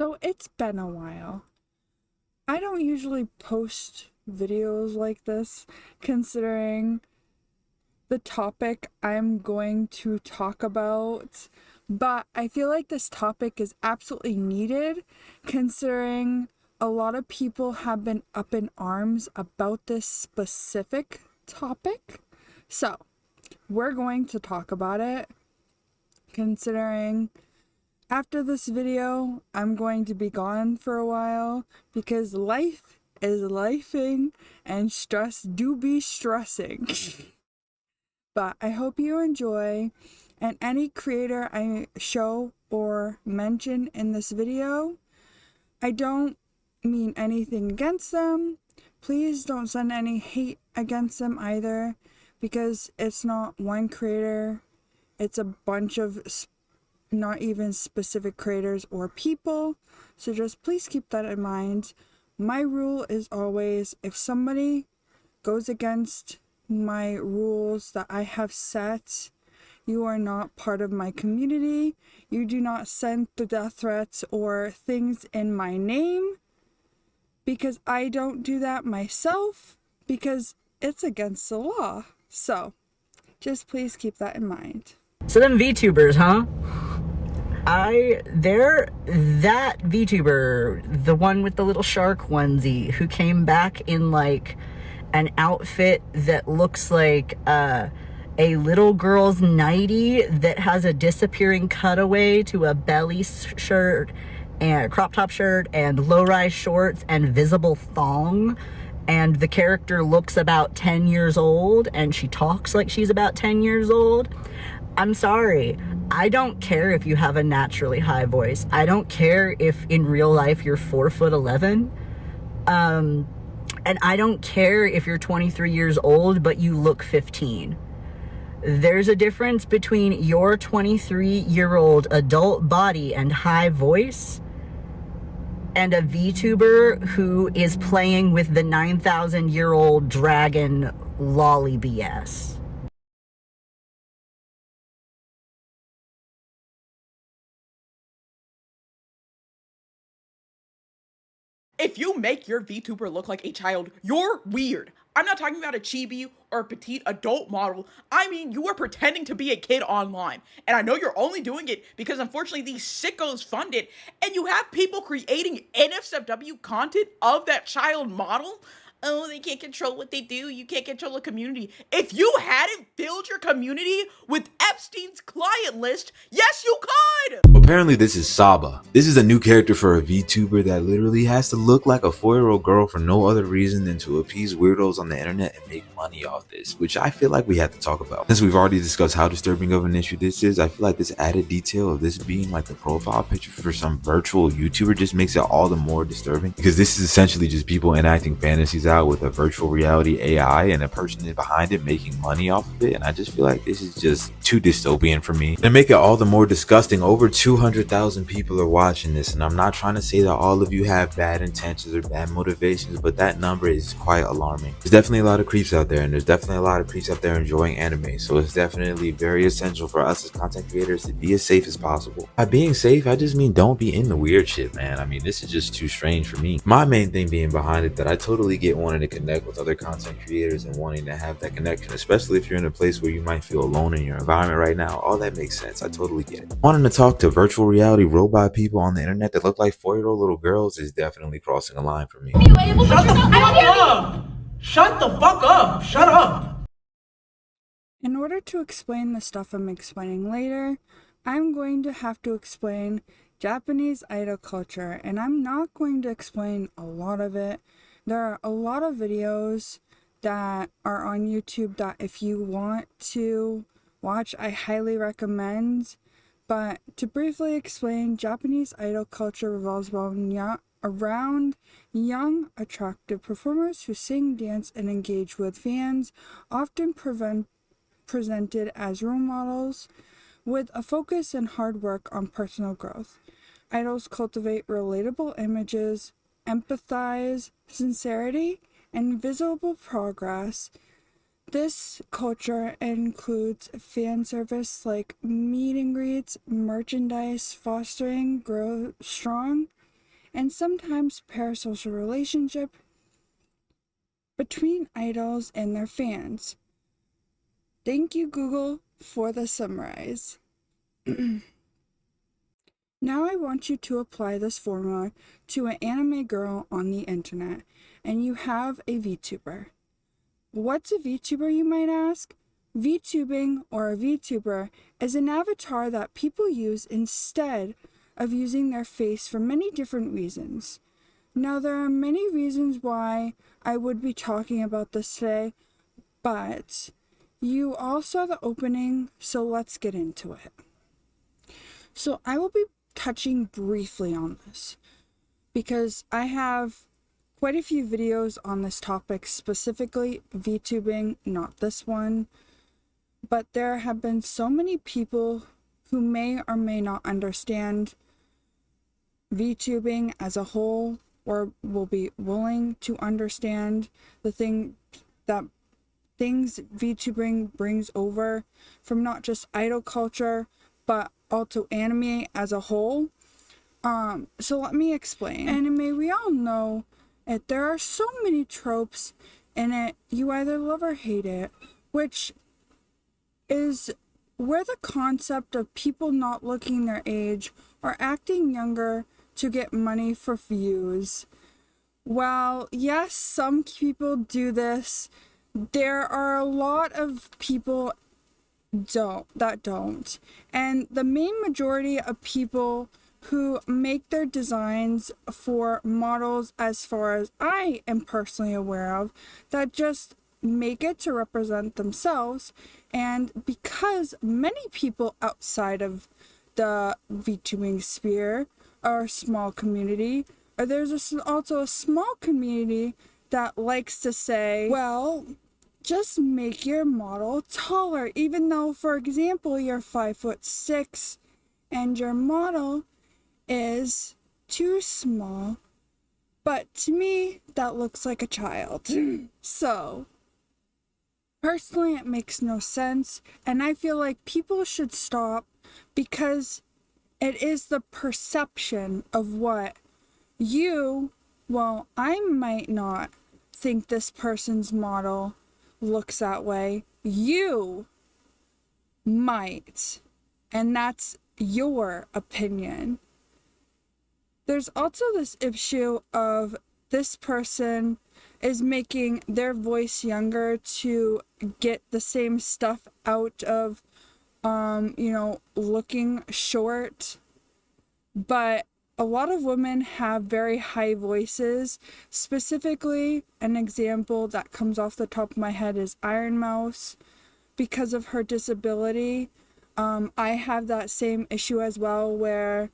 So it's been a while. I don't usually post videos like this, considering the topic I'm going to talk about, but I feel like this topic is absolutely needed, considering a lot of people have been up in arms about this specific topic. So, we're going to talk about it, considering after this video, I'm going to be gone for a while because life is lifing and stress do be stressing. But I hope you enjoy, and any creator I show or mention in this video, I don't mean anything against them. Please don't send any hate against them either, because it's not one creator, it's a bunch of not even specific creators or people. So just please keep that in mind. My rule is always, if somebody goes against my rules that I have set, you are not part of my community. You do not send the death threats or things in my name, because I don't do that myself, because it's against the law. So just please keep that in mind. So them VTubers, huh? That VTuber, the one with the little shark onesie, who came back in like an outfit that looks like a little girl's nightie that has a disappearing cutaway to a belly shirt and crop top shirt and low-rise shorts and visible thong, and the character looks about 10 years old and she talks like she's about 10 years old. I'm sorry. I don't care if you have a naturally high voice. I don't care if in real life you're 4'11". And I don't care if you're 23 years old, but you look 15. There's a difference between your 23-year-old adult body and high voice and a VTuber who is playing with the 9,000-year-old dragon lolly BS. If you make your VTuber look like a child, you're weird. I'm not talking about a chibi or a petite adult model. I mean, you are pretending to be a kid online. And I know you're only doing it because unfortunately these sickos fund it, and you have people creating NSFW content of that child model. Oh, they can't control what they do. You can't control a community. If you hadn't filled your community with Epstein's client list, yes, you could! Apparently this is Saba. This is a new character for a VTuber that literally has to look like a 4-year-old girl for no other reason than to appease weirdos on the internet and make money off this, which I feel like we have to talk about. Since we've already discussed how disturbing of an issue this is, I feel like this added detail of this being like the profile picture for some virtual YouTuber just makes it all the more disturbing, because this is essentially just people enacting fantasies out with a virtual reality AI and a person behind it making money off of it, and I just feel like this is just too dystopian for me. And make it all the more disgusting, over 200,000 people are watching this, and I'm not trying to say that all of you have bad intentions or bad motivations, but that number is quite alarming. There's definitely a lot of creeps out there, and there's definitely a lot of creeps out there enjoying anime, so it's definitely very essential for us as content creators to be as safe as possible. By being safe, I just mean don't be into weird shit, man. I mean, this is just too strange for me. My main thing being behind it that I totally get wanting to connect with other content creators and wanting to have that connection, especially if you're in a place where you might feel alone in your environment right now. All that makes sense. I totally get it. Wanting to talk to virtual reality robot people on the internet that look like 4-year-old little girls is definitely crossing a line for me. Shut the fuck up! Shut the fuck up! Shut up! In order to explain the stuff I'm explaining later, I'm going to have to explain Japanese idol culture, and I'm not going to explain a lot of it. There are a lot of videos that are on YouTube that if you want to watch, I highly recommend. But to briefly explain, Japanese idol culture revolves around young, attractive performers who sing, dance, and engage with fans, often presented as role models, with a focus and hard work on personal growth. Idols cultivate relatable images, empathize, sincerity, and visible progress. This culture includes fan service like meet and greets, merchandise, fostering grow strong and sometimes parasocial relationship between idols and their fans. Thank you, Google, for the summarize. Now I want you to apply this formula to an anime girl on the internet, and you have a VTuber. What's a VTuber, you might ask? VTubing, or a VTuber, is an avatar that people use instead of using their face for many different reasons. Now, there are many reasons why I would be talking about this today, but you all saw the opening, so let's get into it. So I will be touching briefly on this because I have quite a few videos on this topic, specifically VTubing, not this one, but there have been so many people who may or may not understand VTubing as a whole, or will be willing to understand the things VTubing brings over from not just idol culture, but also anime as a whole. So let me explain. Anime, we all know that there are so many tropes in it, you either love or hate it, which is where the concept of people not looking their age or acting younger to get money for views. While yes, some people do this, there are a lot of people that don't. And the main majority of people who make their designs for models, as far as I am personally aware of, that just make it to represent themselves. And because many people outside of the VTubing sphere are a small community, or there's also a small community that likes to say, well, just make your model taller, even though, for example, you're 5'6" and your model is too small. But to me, that looks like a child. So, personally, it makes no sense, and I feel like people should stop, because it is the perception of what I might not think this person's model looks that way. You might, and that's your opinion. There's also this issue of this person is making their voice younger to get the same stuff out of looking short. But a lot of women have very high voices. Specifically, an example that comes off the top of my head is Iron Mouse. Because of her disability, I have that same issue as well, where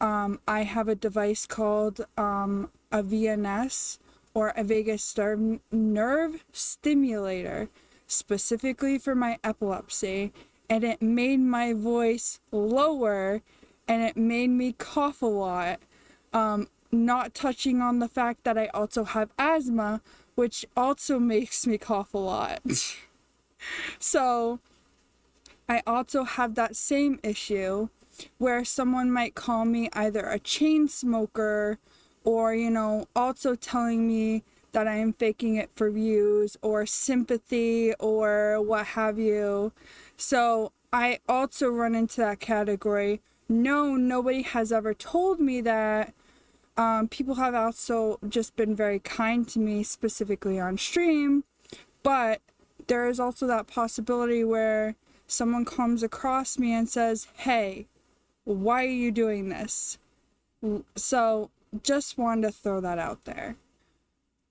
I have a device called a VNS, or a vagus nerve stimulator, specifically for my epilepsy, and it made my voice lower, and it made me cough a lot, not touching on the fact that I also have asthma, which also makes me cough a lot. So I also have that same issue where someone might call me either a chain smoker, or, also telling me that I am faking it for views or sympathy or what have you. So I also run into that category. No, nobody has ever told me that. People have also just been very kind to me, specifically on stream, but there is also that possibility where someone comes across me and says, hey, why are you doing this? So just wanted to throw that out there.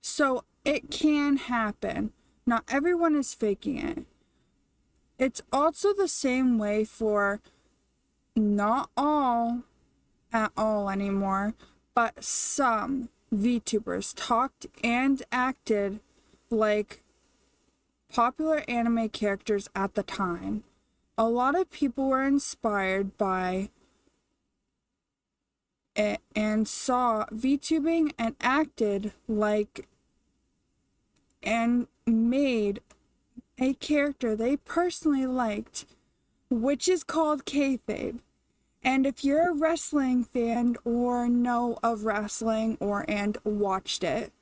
So it can happen. Not everyone is faking it. It's also the same way for not all at all anymore, but some VTubers talked and acted like popular anime characters at the time. A lot of people were inspired by it and saw VTubing and acted like and made a character they personally liked, which is called kayfabe. And if you're a wrestling fan or know of wrestling and watched it,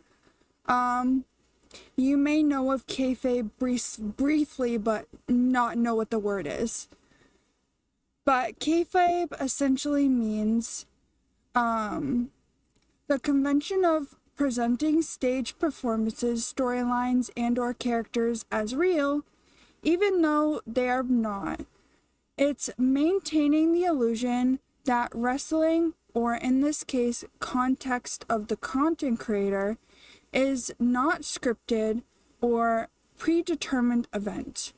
you may know of kayfabe briefly, but not know what the word is. But kayfabe essentially means the convention of presenting stage performances, storylines, and or characters as real, even though they are not. It's maintaining the illusion that wrestling, or in this case, context of the content creator, is not scripted or predetermined event.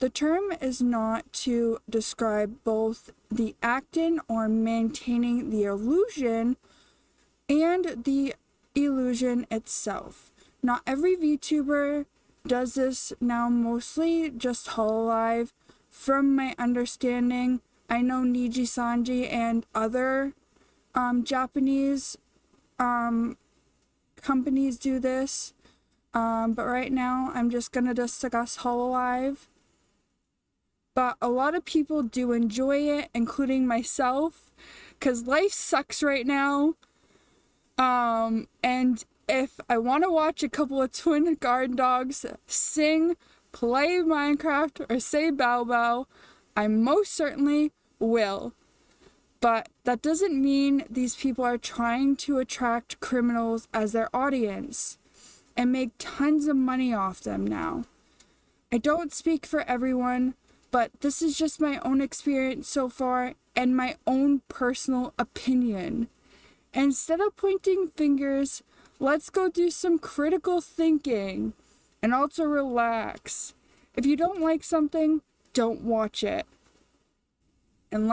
The term is not to describe both the acting or maintaining the illusion and the illusion itself. Not every VTuber does this now, mostly just Hololive. From my understanding, I know Niji Sanji and other Japanese companies do this, but right now I'm just gonna discuss Hololive. But a lot of people do enjoy it, including myself, because life sucks right now. And if I want to watch a couple of twin guard dogs sing, play Minecraft, or say bow bow, I most certainly will. But that doesn't mean these people are trying to attract criminals as their audience and make tons of money off them now. I don't speak for everyone, but this is just my own experience so far and my own personal opinion. Instead of pointing fingers, let's go do some critical thinking and also relax. If you don't like something, don't watch it. And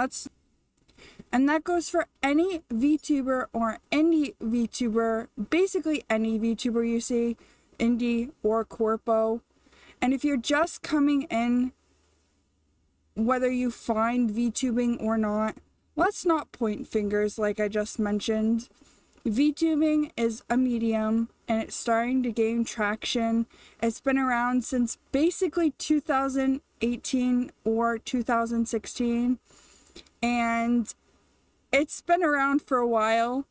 that goes for any VTuber or any VTuber, basically any VTuber you see, indie or corpo. And if you're just coming in, whether you find VTubing or not, let's not point fingers like I just mentioned. VTubing is a medium and it's starting to gain traction. It's been around since basically 2018 or 2016. And it's been around for a while.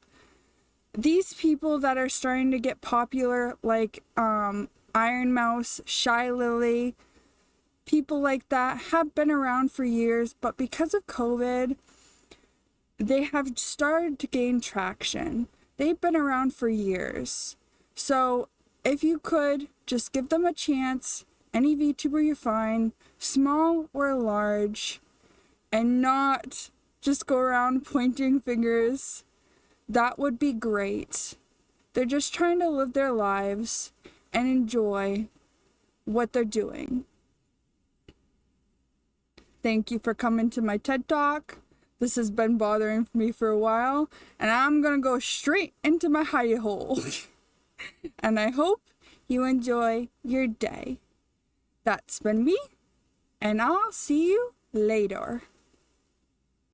These people that are starting to get popular, like Iron Mouse, Shy Lily, people like that have been around for years, but because of COVID, they have started to gain traction. They've been around for years. So if you could, just give them a chance, any VTuber you find, small or large, and not just go around pointing fingers. That would be great. They're just trying to live their lives and enjoy what they're doing. Thank you for coming to my TED Talk. This has been bothering me for a while, and I'm gonna go straight into my hidey hole. And I hope you enjoy your day. That's been me, and I'll see you later.